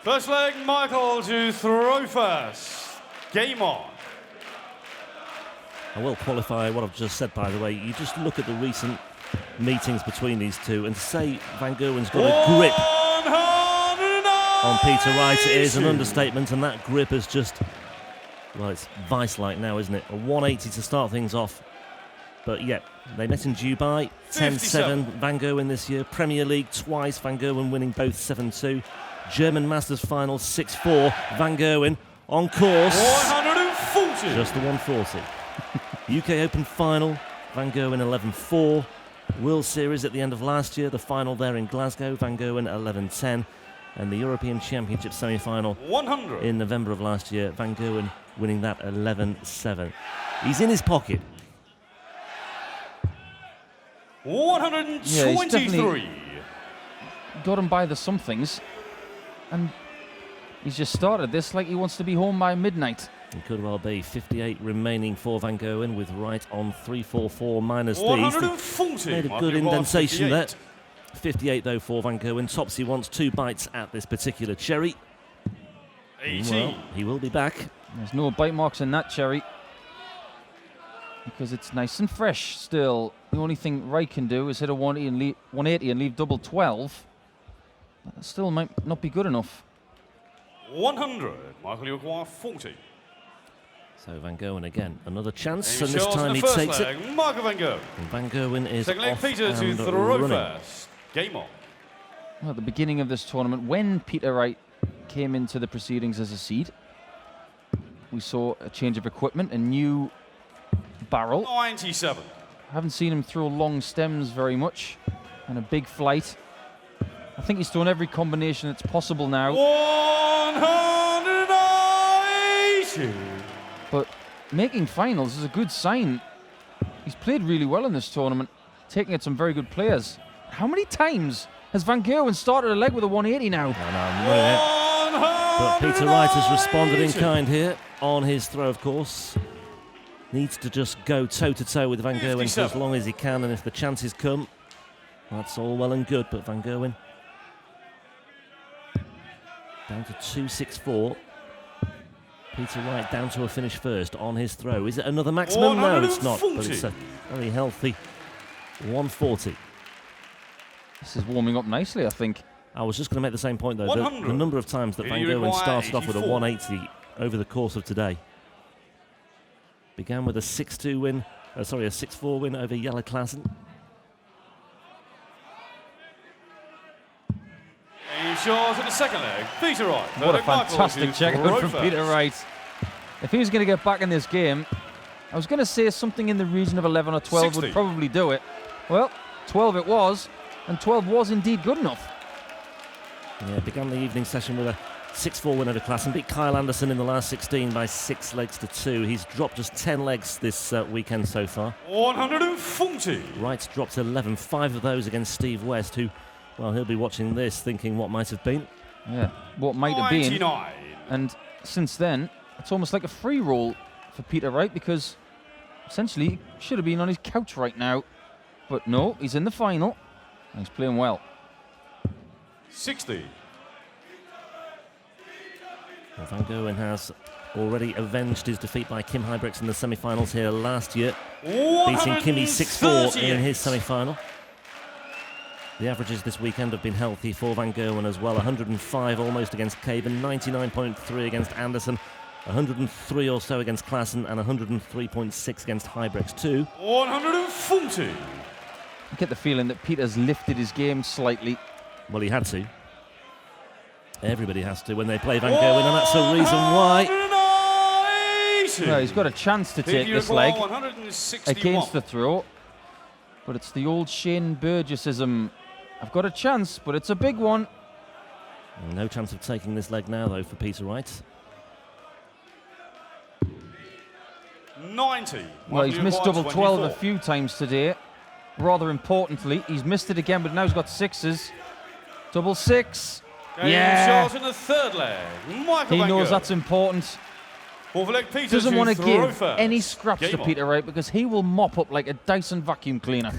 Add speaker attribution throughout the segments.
Speaker 1: First leg, Michael to throw first. Game on.
Speaker 2: I will qualify what I've just said, by the way. You just look at the recent meetings between these two, and to say Van Gerwen's got a grip on Peter Wright is an understatement, and that grip is just, well, it's vice-like now, isn't it? A 180 to start things off. But yeah, they met in Dubai, 10-7, Van Gerwen this year. Premier League twice, Van Gerwen winning both 7-2. German Masters final 6-4, Van Gerwen on course.
Speaker 1: 140.
Speaker 2: Just the 140. UK Open final, Van Gerwen 11-4. World Series at the end of last year, the final there in Glasgow, Van Gerwen 11-10. And the European Championship semi-final
Speaker 1: 100.
Speaker 2: in November of last year, Van Gerwen winning that 11-7. He's in his pocket.
Speaker 1: 123.
Speaker 3: Yeah, got him by the somethings, and he's just started this like he wants to be home by midnight.
Speaker 2: It could well be. 58 remaining for Van Gerwen with Wright on 3-4-4 minus these.
Speaker 1: 140.
Speaker 2: Made a good indentation there. 58 though for Van Gerwen. Topsy wants 2 bites at this particular cherry.
Speaker 1: 80.
Speaker 2: Well, he will be back.
Speaker 3: There's no bite marks in that cherry because it's nice and fresh still. The only thing Wright can do is hit a 180 and leave double 12. That still might not be good enough.
Speaker 1: 100. Michael, you require 40.
Speaker 2: So Van Gerwen again, another chance,
Speaker 1: Amy
Speaker 2: and this
Speaker 1: Charles
Speaker 2: time
Speaker 1: in
Speaker 2: he
Speaker 1: the first
Speaker 2: takes
Speaker 1: leg,
Speaker 2: it.
Speaker 1: Michael Van Gerwen.
Speaker 2: And Van Gerwen is
Speaker 1: Second leg,
Speaker 2: off
Speaker 1: Peter to
Speaker 2: and
Speaker 1: throw
Speaker 2: running.
Speaker 1: first. Game on.
Speaker 3: Well, at the beginning of this tournament, when Peter Wright came into the proceedings as a seed, we saw a change of equipment, a new barrel.
Speaker 1: 97.
Speaker 3: Haven't seen him throw long stems very much, and a big flight. I think he's thrown every combination that's possible now.
Speaker 1: 180.
Speaker 3: But making finals is a good sign. He's played really well in this tournament, taking out some very good players. How many times has Van Gerwen started a leg with a 180 now?
Speaker 2: But Peter Wright has responded in kind here on his throw, of course. Needs to just go toe-to-toe with Van Gerwen for as long as he can, and if the chances come, that's all well and good. But Van Gerwen down to 2-6-4. Peter Wright down to a finish first on his throw. Is it another maximum? No, it's not, but it's a very healthy 140.
Speaker 3: This is warming up nicely, I think.
Speaker 2: I was just going to make the same point, though. The number of times that Van Gerwen started off with a 180 over the course of today. Began with a 6-2 win, a 6-4 win over Jelle Klaassen.
Speaker 1: Short in the second leg, Peter Wright.
Speaker 3: What a fantastic checkout from Peter Wright. If he was going to get back in this game, I was going to say something in the region of 11 or 12 would probably do it. Well, 12 it was, and 12 was indeed good enough.
Speaker 2: Yeah, began the evening session with a 6-4 win over Klaassen. Beat Kyle Anderson in the last 16 by 6 legs to 2. He's dropped just 10 legs this weekend so far.
Speaker 1: 140.
Speaker 2: Wright's dropped 11, 5 of those against Steve West, who, well, he'll be watching this thinking what might have been.
Speaker 3: Yeah, what might have been. And since then, it's almost like a free roll for Peter Wright, because essentially he should have been on his couch right now. But no, he's in the final, and he's playing well.
Speaker 1: 60.
Speaker 2: Well, Van Gerwen has already avenged his defeat by Kim Huybrechts in the semi-finals here last year, beating Kimmy 6-4 in his semi-final. The averages this weekend have been healthy for Van Gerwen as well. 105 almost against Caben, 99.3 against Anderson, 103 or so against Klaassen, and 103.6 against Huybrechts too.
Speaker 1: 140.
Speaker 3: I get the feeling that Peter's lifted his game slightly.
Speaker 2: Well, he had to. Everybody has to when they play Van Gerwen, and that's the reason why.
Speaker 3: Well, he's got a chance to take this leg against the throw, but it's the old Shane Burgessism. I've got a chance, but it's a big one.
Speaker 2: No chance of taking this leg now, though, for Peter Wright.
Speaker 1: 90.
Speaker 3: Well, he's missed double 12 a few times today. Rather importantly, he's missed it again, but now he's got 6s. Double 6. Yeah.
Speaker 1: Shot in the third leg.
Speaker 3: He knows that's important. Doesn't want to give any scraps to Peter Wright, because he will mop up like a Dyson vacuum cleaner.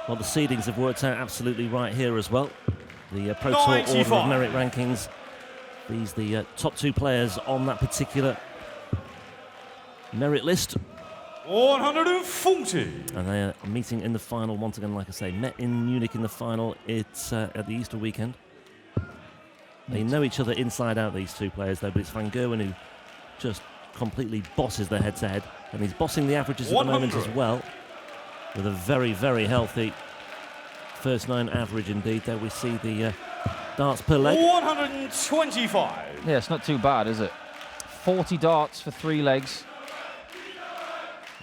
Speaker 2: Well, the seedings have worked out absolutely right here as well. The Pro Tour
Speaker 1: 95.
Speaker 2: Order of Merit rankings. These the top 2 players on that particular merit list.
Speaker 1: 140.
Speaker 2: And they are meeting in the final once again, like I say, met in Munich in the final. It's at the Easter weekend. They know each other inside out, these 2 players, though, but it's Van Gerwen who just completely bosses their head-to-head. And he's bossing the averages at the moment as well, with a very, very healthy first 9 average indeed. There we see the darts per leg.
Speaker 1: 125.
Speaker 3: Yeah, it's not too bad, is it? 40 darts for 3 legs.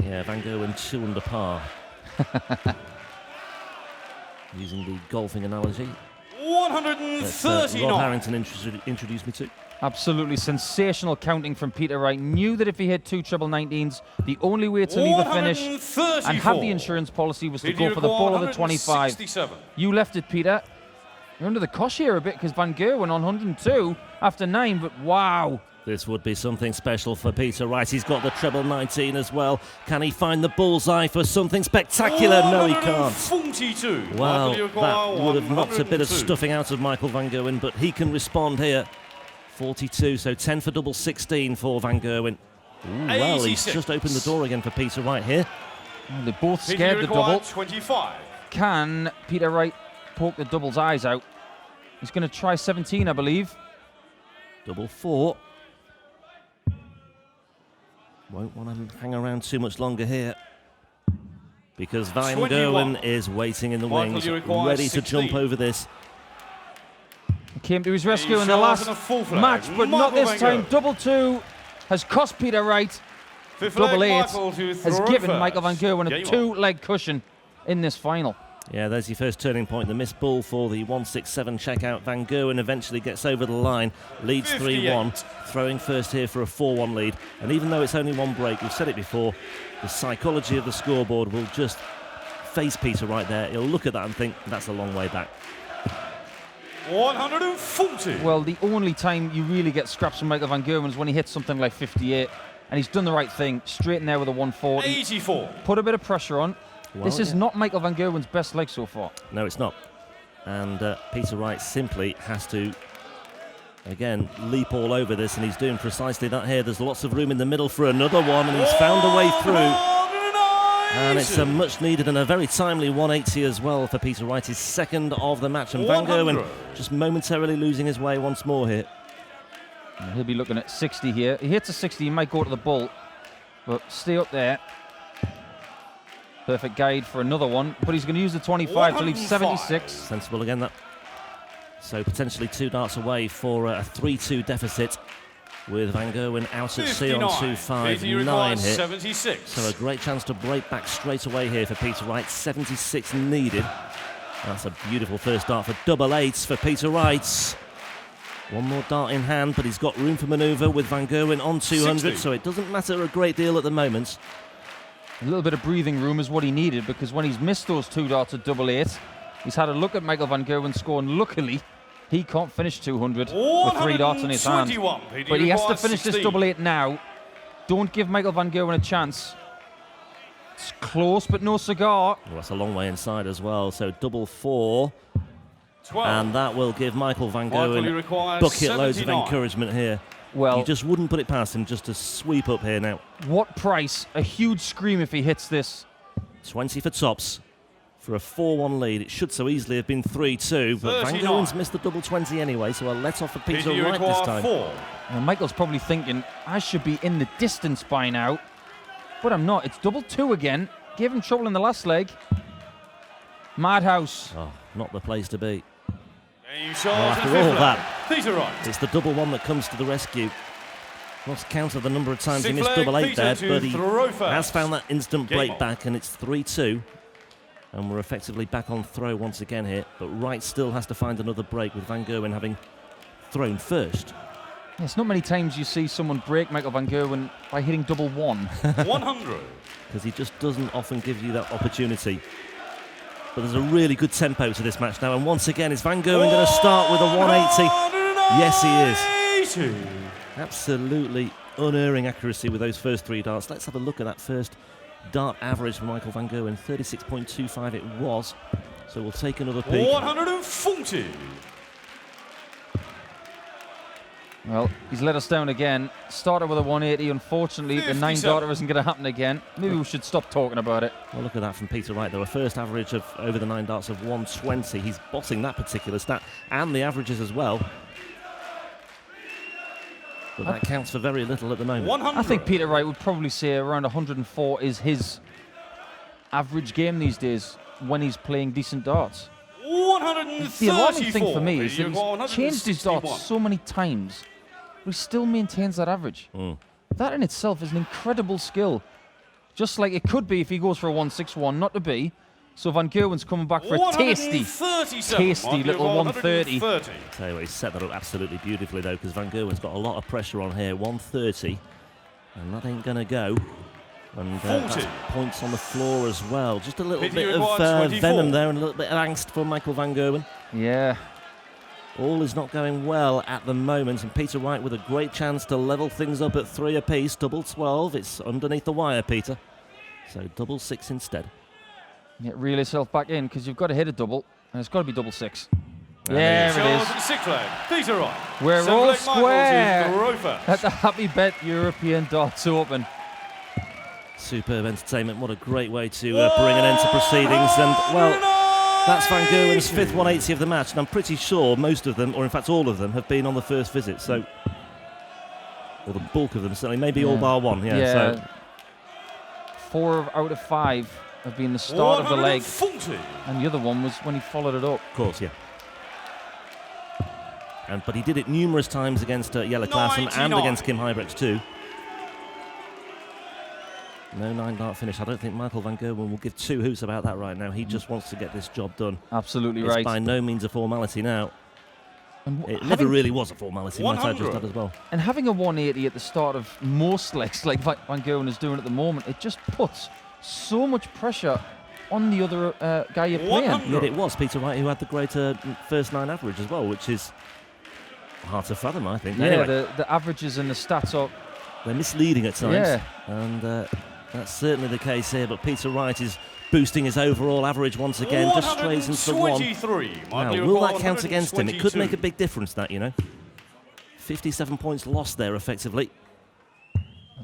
Speaker 2: Yeah, Van Gerwen 2 under par. Using the golfing analogy.
Speaker 1: 139.
Speaker 2: Rob Harrington introduced me to.
Speaker 3: Absolutely sensational counting from Peter Wright. Knew that if he hit 2 triple 19s, the only way to leave a finish and have the insurance policy was to go for the ball of the 25. You left it, Peter. You're under the cosh here a bit because Van Gerwen on 102 after 9, but wow.
Speaker 2: This would be something special for Peter Wright. He's got the treble 19 as well. Can he find the bullseye for something spectacular? No, he can't.
Speaker 1: 42.
Speaker 2: Well, that would have knocked a bit of stuffing out of Michael Van Gerwen, but he can respond here. 42, so 10 for double 16 for Van Gerwen. Ooh, well, he's just opened the door again for Peter Wright here.
Speaker 3: Well, they both scared the double.
Speaker 1: 25.
Speaker 3: Can Peter Wright poke the double's eyes out? He's going to try 17, I believe.
Speaker 2: Double 4. Won't want to hang around too much longer here, because Van Gerwen is waiting in the wings, ready to jump over this.
Speaker 3: He came to his rescue in the last match, but not this time. Double 2 has cost Peter Wright. Double 8 has given Michael Van Gerwen a 2-leg cushion in this final.
Speaker 2: Yeah, there's your first turning point. The missed ball for the 167 checkout. Van Gerwen eventually gets over the line, leads 3-1, throwing first here for a 4-1 lead. And even though it's only 1 break, we've said it before, the psychology of the scoreboard will just face Peter right there. He'll look at that and think, that's a long way back.
Speaker 1: 140.
Speaker 3: Well, the only time you really get scraps from Michael Van Gerwen is when he hits something like 58. And he's done the right thing, straight in there with a 140.
Speaker 1: 84.
Speaker 3: Put a bit of pressure on.
Speaker 2: Well,
Speaker 3: this is not Michael Van Gerwen's best leg so far.
Speaker 2: No, it's not. And Peter Wright simply has to, again, leap all over this, and he's doing precisely that here. There's lots of room in the middle for another one, and he's found a way through. And it's a much needed and a very timely 180 as well for Peter Wright, his 2nd of the match. And Van Gerwen just momentarily losing his way once more here.
Speaker 3: And he'll be looking at 60 here. He hits a 60, he might go to the bull, but stay up there. Perfect guide for another one, but he's going to use the 25 to leave 76.
Speaker 2: Sensible again, that. So potentially 2 darts away for a 3-2 deficit, with Van Gerwen out at sea on 2-5-9 here.
Speaker 1: 76.
Speaker 2: So a great chance to break back straight away here for Peter Wright. 76 needed. That's a beautiful first dart for double 8s for Peter Wright. 1 more dart in hand, but he's got room for manoeuvre with Van Gerwen on 200, 60. So it doesn't matter a great deal at the moment.
Speaker 3: A little bit of breathing room is what he needed, because when he's missed those 2 darts at double 8, he's had a look at Michael Van Gerwen's score, and luckily he can't finish 200 with 3 darts in his hand. But he has to finish this double 8 now. Don't give Michael Van Gerwen a chance. It's close, but no cigar.
Speaker 2: Well, that's a long way inside as well. So double 4.
Speaker 1: 12.
Speaker 2: And that will give Michael Van Gerwen bucket loads of encouragement here.
Speaker 3: Well,
Speaker 2: you just wouldn't put it past him just to sweep up here now.
Speaker 3: What price? A huge scream if he hits this.
Speaker 2: 20 for tops for a 4-1 lead. It should so easily have been 3-2, but Van Gerwen's missed the double 20 anyway, so a let-off for Peter Wright this time.
Speaker 3: Well, Michael's probably thinking, I should be in the distance by now, but I'm not. It's double 2 again. Gave him trouble in the last leg. Madhouse.
Speaker 2: Oh, not the place to be.
Speaker 1: Well,
Speaker 2: after all that,
Speaker 1: Peter Wright.
Speaker 2: It's the double 1 that comes to the rescue. Lost count of the number of times he missed double 8 there, but he has found that instant break back, and it's 3-2. And we're effectively back on throw once again here, but Wright still has to find another break, with Van Gerwen having thrown first.
Speaker 3: It's not many times you see someone break Michael Van Gerwen by hitting double 1.
Speaker 1: 100.
Speaker 2: Because he just doesn't often give you that opportunity. But there's a really good tempo to this match now, and once again, is Van Gerwen going to start with a 180? Yes, he is. Absolutely unerring accuracy with those first 3 darts. Let's have a look at that first dart average for Michael van Gerwen, 36.25 it was. So we'll take another peek.
Speaker 1: 140.
Speaker 3: Well, he's let us down again. Started with a 180. Unfortunately, the 9-darter isn't going to happen again. Maybe we should stop talking about it.
Speaker 2: Well, look at that from Peter Wright, though. A first average of over the 9 darts of 120. He's bossing that particular stat and the averages as well. But that counts for very little at the moment.
Speaker 1: 100.
Speaker 3: I think Peter Wright would probably say around 104 is his average game these days when he's playing decent darts.
Speaker 1: 134.
Speaker 3: The alarming thing for me is that he's changed his darts so many times, but he still maintains that average. That in itself is an incredible skill. Just like it could be if he goes for a 161, not to be. So Van Gerwen's coming back for a tasty little 130.
Speaker 2: Tell you what, he's set that up absolutely beautifully, though, because Van Gerwen's got a lot of pressure on here. 130, and that ain't going to go. And that's points on the floor as well. Just a little bit of venom there and a little bit of angst for Michael van Gerwen.
Speaker 3: Yeah.
Speaker 2: All is not going well at the moment, and Peter Wright with a great chance to level things up at 3 apiece. Double 12. It's underneath the wire, Peter. So double 6 instead.
Speaker 3: Yeah, reel yourself back in, because you've got to hit a double, and it's got to be double 6.
Speaker 2: There
Speaker 3: it is.
Speaker 1: Peter Wright.
Speaker 3: We're all square at the HappyBet European Darts Open.
Speaker 2: Superb entertainment. What a great way to bring an end to proceedings. And, well, that's Van Gerwen's 5th 180 of the match. And I'm pretty sure most of them, or in fact all of them, have been on the first visit. So, or the bulk of them, certainly. Maybe all bar one. Yeah. So
Speaker 3: 4 out of 5 have been the start of the leg. And the other one was when he followed it up.
Speaker 2: Of course, yeah. But he did it numerous times against Jelle Klaassen and against Kim Huybrechts too. No 9-dart finish. I don't think Michael van Gerwen will give 2 hoots about that right now. He just wants to get this job done.
Speaker 3: Absolutely
Speaker 2: it's
Speaker 3: right.
Speaker 2: by no means a formality now.
Speaker 3: And
Speaker 2: it never really was a formality, might I just add as well.
Speaker 3: And having a 180 at the start of most legs, like Van Gerwen is doing at the moment, it just puts so much pressure on the other guy you're playing.
Speaker 2: Yet it was Peter Wright who had the greater first 9 average as well, which is hard to fathom, I think.
Speaker 3: Yeah,
Speaker 2: anyway,
Speaker 3: the averages and the stats are...
Speaker 2: They're misleading at times.
Speaker 3: Yeah.
Speaker 2: And that's certainly the case here, but Peter Wright is boosting his overall average once again, just strays into the 1. Now, will that count against him? It could make a big difference, that, you know. 57 points lost there, effectively.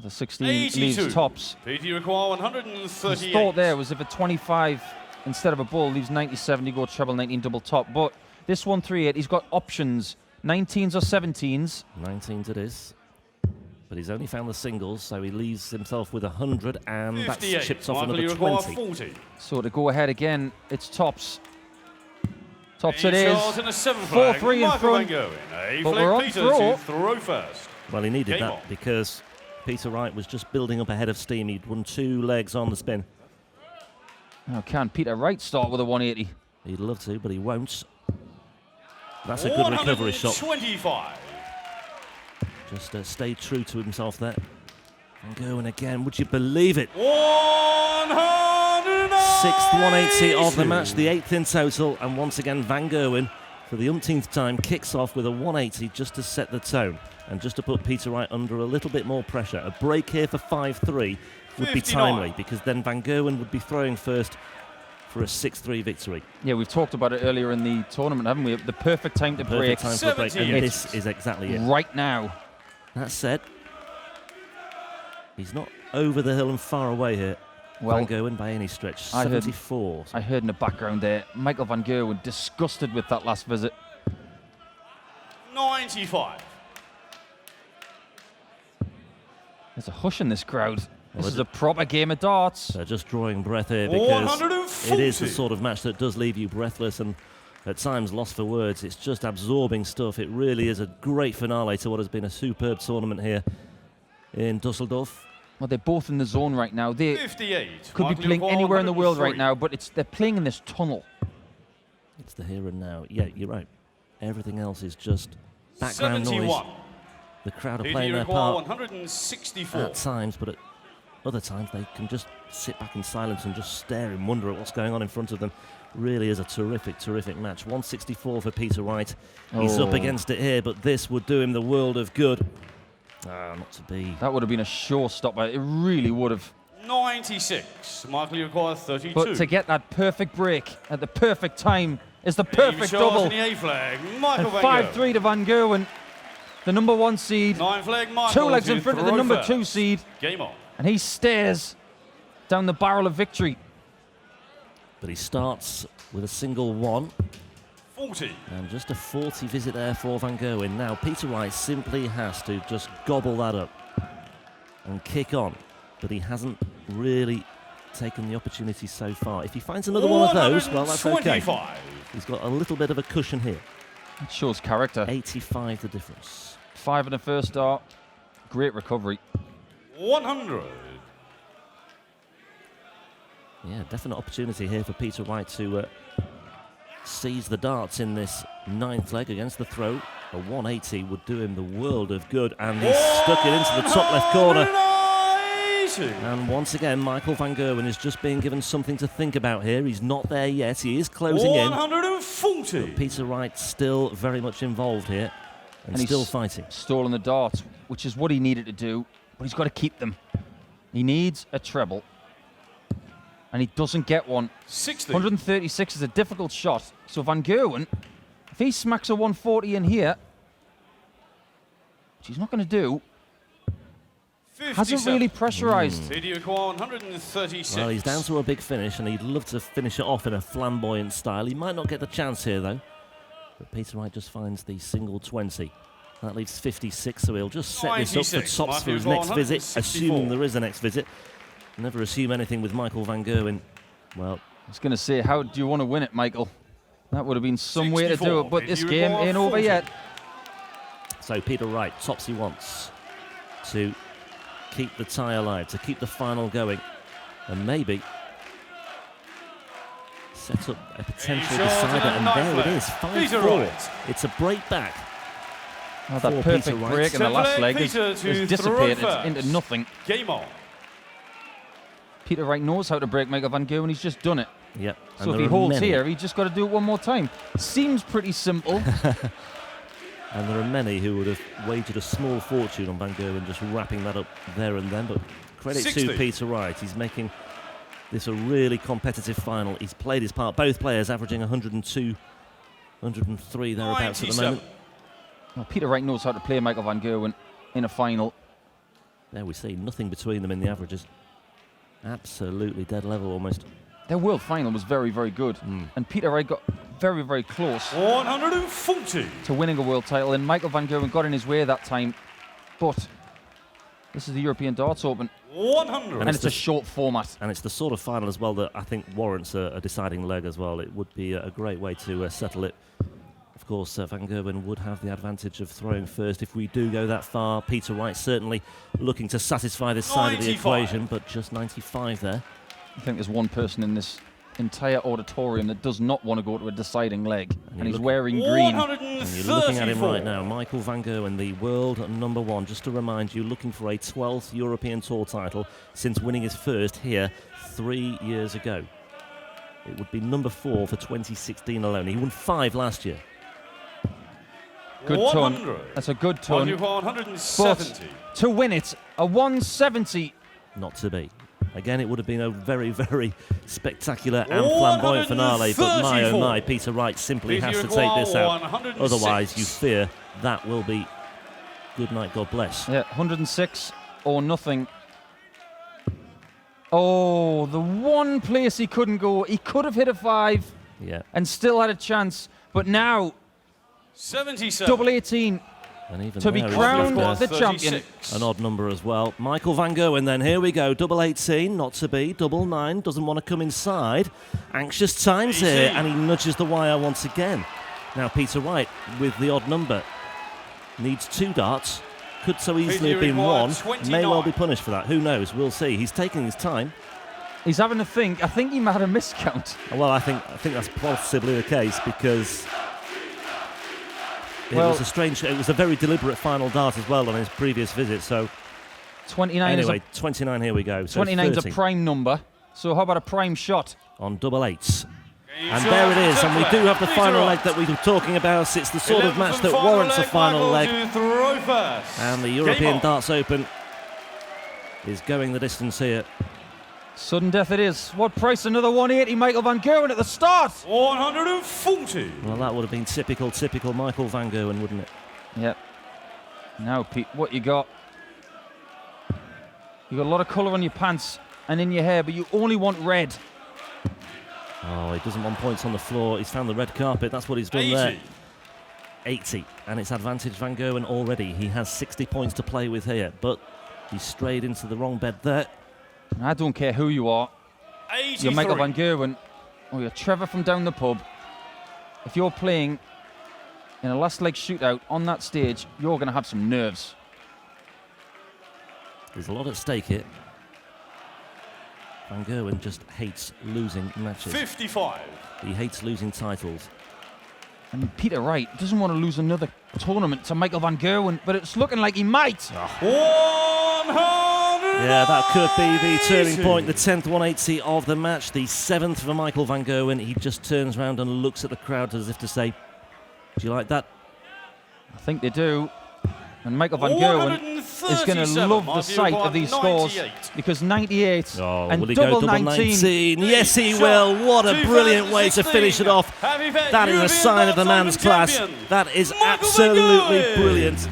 Speaker 3: The 16 leaves tops.
Speaker 1: You require 138.
Speaker 3: His thought there was if a 25 instead of a bull leaves 97, you go treble 19 double top. But this 138, he's got options, 19s or 17s.
Speaker 2: 19s it is. But he's only found the singles, so he leaves himself with 100, and that's chips off another 20.
Speaker 1: 40.
Speaker 3: So to go ahead again, it's tops. Tops it is. 4-3 in front. But we're on throw
Speaker 1: first.
Speaker 2: Well, he needed that because Peter Wright was just building up a head of steam. He'd won 2 legs on the spin.
Speaker 3: Now, can Peter Wright start with a 180?
Speaker 2: He'd love to, but he won't. That's a good recovery shot.
Speaker 1: 25.
Speaker 2: Just stayed true to himself there. And going again, would you believe it? 6th 180 of the match, the 8th in total. And once again, Van Gerwen, for the umpteenth time, kicks off with a 180 just to set the tone. And just to put Peter Wright under a little bit more pressure. A break here for 5-3 would be timely, because then Van Gerwen would be throwing first for a 6-3 victory.
Speaker 3: Yeah, we've talked about it earlier in the tournament, haven't we? The perfect time to break.
Speaker 2: Perfect time for a break, and this is exactly it.
Speaker 3: Right now.
Speaker 2: That said, he's not over the hill and far away here. Van Gerwen by any stretch. 74.
Speaker 3: I heard in the background there, Michael Van Gerwen disgusted with that last visit.
Speaker 1: 95.
Speaker 3: There's a hush in this crowd. This is a proper game of darts.
Speaker 2: They're just drawing breath here because it is the sort of match that does leave you breathless and at times lost for words. It's just absorbing stuff. It really is a great finale to what has been a superb tournament here in Dusseldorf.
Speaker 3: Well, they're both in the zone right now. They
Speaker 1: 58.
Speaker 3: could be playing anywhere in the world right now, but they're playing in this tunnel.
Speaker 2: It's the here and now. Yeah, you're right. Everything else is just background noise. The crowd are playing their part
Speaker 1: 164.
Speaker 2: at times, but at other times they can just sit back in silence and just stare in wonder at what's going on in front of them. Really is a terrific, terrific match. 164 for Peter Wright. He's up against it here, but this would do him the world of good. Not to be.
Speaker 3: That would have been a sure stopper. It really would have.
Speaker 1: 96. Michael, you require 32.
Speaker 3: But to get that perfect break at the perfect time is the
Speaker 1: Even
Speaker 3: perfect
Speaker 1: shots
Speaker 3: double.
Speaker 1: in the A flag. Michael
Speaker 3: And
Speaker 1: Van Gerwen.
Speaker 3: 5-3 to Van Gerwen, the number 1 seed.
Speaker 1: 9 flag, Michael.
Speaker 3: 2 legs in front of the number 2
Speaker 1: first.
Speaker 3: seed.
Speaker 1: Game on.
Speaker 3: And he stares down the barrel of victory.
Speaker 2: But he starts with a single 1.
Speaker 1: 40.
Speaker 2: And just a 40 visit there for Van Gerwen. Now, Peter Wright simply has to just gobble that up and kick on. But he hasn't really taken the opportunity so far. If he finds another one of those, well, that's okay.
Speaker 1: 125.
Speaker 2: He's got a little bit of a cushion here.
Speaker 3: It shows character.
Speaker 2: 85 the difference.
Speaker 3: 5 in the first dart. Great recovery.
Speaker 1: 100.
Speaker 2: Yeah, definite opportunity here for Peter Wright to seize the darts in this 9th leg against the throw. A 180 would do him the world of good, and he's stuck it into the top left corner.
Speaker 1: 180.
Speaker 2: And once again, Michael Van Gerwen is just being given something to think about here. He's not there yet. He is closing in.
Speaker 1: 140.
Speaker 2: But Peter Wright still very much involved here and still fighting.
Speaker 3: Stolen the darts, which is what he needed to do, but he's got to keep them. He needs a treble, and he doesn't get one.
Speaker 1: 60.
Speaker 3: 136 is a difficult shot. So Van Gerwen, if he smacks a 140 in here, which he's not going to do,
Speaker 1: 57.
Speaker 3: hasn't really pressurised.
Speaker 1: Video require 136.
Speaker 2: Well, he's down to a big finish, and he'd love to finish it off in a flamboyant style. He might not get the chance here, though. But Peter Wright just finds the single 20. That leaves 56, so he'll just set this up for
Speaker 1: 96.
Speaker 2: tops for his next visit, assuming there is a next visit. Never assume anything with Michael Van Gerwen. Well,
Speaker 3: I was going to say, how do you want to win it, Michael? That would have been some way to do
Speaker 1: 64.
Speaker 3: it, but this
Speaker 1: If you
Speaker 3: game
Speaker 1: require
Speaker 3: ain't over
Speaker 1: 40.
Speaker 3: yet.
Speaker 2: so Peter Wright, tops he wants to keep the tie alive, to keep the final going, and maybe set up a potential decider. And there it is, 5-4. It's a break back.
Speaker 3: Oh,
Speaker 2: for
Speaker 3: that
Speaker 2: Peter
Speaker 3: perfect
Speaker 2: Wright.
Speaker 3: break in the last leg
Speaker 1: Peter
Speaker 3: has
Speaker 1: to
Speaker 3: dissipated
Speaker 1: throw first.
Speaker 3: into nothing.
Speaker 1: Game on.
Speaker 3: Peter Wright knows how to break Michael Van Gerwen. He's just done it.
Speaker 2: Yep.
Speaker 3: So if he holds here, he's just got to do it one more time. Seems pretty simple.
Speaker 2: And there are many who would have wagered a small fortune on Van Gerwen just wrapping that up there and then. But credit
Speaker 1: 60.
Speaker 2: to Peter Wright. He's making this a really competitive final. He's played his part. Both players averaging 102, 103 thereabouts at the
Speaker 1: 97.
Speaker 2: moment.
Speaker 3: Well, Peter Wright knows how to play Michael Van Gerwen in a final.
Speaker 2: There we see nothing between them in the averages. Absolutely dead level almost.
Speaker 3: Their world final was very, very good. And Peter Wright got very, very close
Speaker 1: 140.
Speaker 3: to winning a world title. And Michael Van Gerwen got in his way that time. But this is the European Darts Open.
Speaker 1: 100.
Speaker 3: And it's a short format.
Speaker 2: And it's the sort of final as well that I think warrants a deciding leg as well. It would be a great way to settle it. Of course, Van Gerwen would have the advantage of throwing first if we do go that far. Peter Wright certainly looking to satisfy this side of the
Speaker 1: 95.
Speaker 2: equation, but just 95 there.
Speaker 3: I think there's one person in this entire auditorium that does not want to go to a deciding leg. And he's wearing green.
Speaker 1: 134.
Speaker 2: And you're looking at him right now, Michael Van Gerwen, the world #1. Just to remind you, looking for a 12th European Tour title since winning his first here 3 years ago. It would be #4 for 2016 alone. He won 5 last year.
Speaker 3: Good
Speaker 1: 100.
Speaker 3: ton. That's a good
Speaker 1: On
Speaker 3: ton.
Speaker 1: you for 170.
Speaker 3: But to win it, a 170.
Speaker 2: Not to be. Again, it would have been a very, very spectacular and flamboyant finale, but my oh my, Peter Wright simply has to take this out.
Speaker 1: 106.
Speaker 2: Otherwise, you fear that will be good night, God bless.
Speaker 3: Yeah, 106 or nothing. Oh, the one place he couldn't go. He could have hit a 5
Speaker 2: Yeah,
Speaker 3: and still had a chance. But now,
Speaker 1: 77.
Speaker 3: double 18
Speaker 2: and even
Speaker 3: to be
Speaker 2: there is
Speaker 3: crowned
Speaker 2: just,
Speaker 3: the champion.
Speaker 1: 36.
Speaker 2: an odd number as well. Michael Van Gerwen then, here we go, double 18, not to be, double 9, doesn't want to come inside. Anxious times here, and he nudges the wire once again. Now Peter Wright with the odd number needs 2 darts, could so easily have been 1, may well be punished for that, who knows, we'll see. He's taking his time.
Speaker 3: He's having a think. I think he might have a miscount.
Speaker 2: Well, I think that's possibly the case because it was a very deliberate final dart as well on his previous visit. So
Speaker 3: 29
Speaker 2: anyway, 29 here we go. So
Speaker 3: 29 is
Speaker 2: 30
Speaker 3: a prime number. So how about a prime shot?
Speaker 2: on double 8s. And there it is, and we do have the final leg that we were talking about. It's the sort of match that warrants a final leg. And the European Darts Open is going the distance here.
Speaker 3: Sudden death it is. What price? Another 180, Michael van Gerwen at the start.
Speaker 1: 140.
Speaker 2: Well, that would have been typical Michael van Gerwen, wouldn't it?
Speaker 3: Yep. Now, Pete, what you got? You got a lot of colour on your pants and in your hair, but you only want red.
Speaker 2: Oh, he doesn't want points on the floor. He's found the red carpet. That's what he's done
Speaker 1: 80.
Speaker 2: there. 80. And it's advantage Van Gerwen already. He has 60 points to play with here, but he's strayed into the wrong bed there.
Speaker 3: I don't care who you are.
Speaker 1: 83.
Speaker 3: You're Michael van Gerwen, or you're Trevor from down the pub. If you're playing in a last leg shootout on that stage, you're going to have some nerves.
Speaker 2: There's a lot at stake here. Van Gerwen just hates losing matches.
Speaker 1: 55.
Speaker 2: He hates losing titles.
Speaker 3: And Peter Wright doesn't want to lose another tournament to Michael van Gerwen, but it's looking like he might.
Speaker 1: 100.
Speaker 2: Yeah, that could be the turning point, the 10th 180 of the match, the 7th for Michael van Gerwen. He just turns around and looks at the crowd as if to say, do you like that?
Speaker 3: I think they do. And Michael van Gerwen is going to love the sight of these scores, because 98 and
Speaker 2: will he
Speaker 3: double
Speaker 2: go double 19? Yes, he will. What a brilliant way to finish it off. That is a sign of the man's class. That is absolutely brilliant.